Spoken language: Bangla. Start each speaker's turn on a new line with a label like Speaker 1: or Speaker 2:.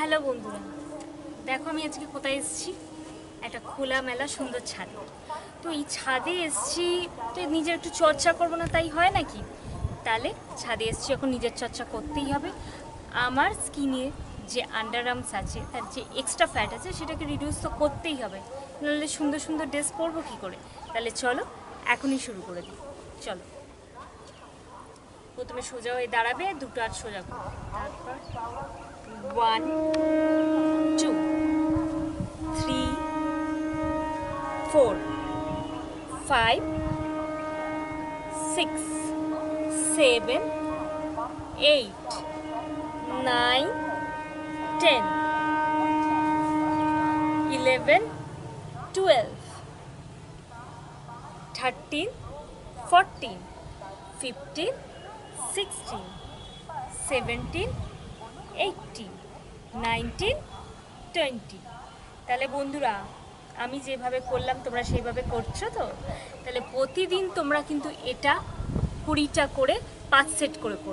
Speaker 1: হ্যালো বন্ধুরা, দেখো আমি আজকে কোথায় এসেছি। একটা খোলামেলা সুন্দর ছাদে। তো এই ছাদে এসেছি, তো নিজের একটু চর্চা করবো না, তাই হয় নাকি? তাহলে ছাদে এসেছি, এখন নিজের চর্চা করতেই হবে। আমার স্কিনে যে আন্ডার আর্মস আছে, তার যে এক্সট্রা ফ্যাট আছে, সেটাকে রিডিউস তো করতেই হবে, নাহলে সুন্দর সুন্দর ড্রেস পরবো কী করে? তাহলে চলো এখনই শুরু করে দিই। চলো, প্রথমে সোজা হয়ে দাঁড়াবে, দুটো হাত সোজা করবে, তারপর 1 2 3 4 5 6 7 8 9 10 11 12 13 14 15 16 17 18 19 20। তাহলে বন্ধুরা, আমি যেভাবে করলাম তোমরা সেইভাবে করছো তো? তাহলে প্রতিদিন তোমরা কিন্তু এটা 20টা করে 5 সেট করে করবে।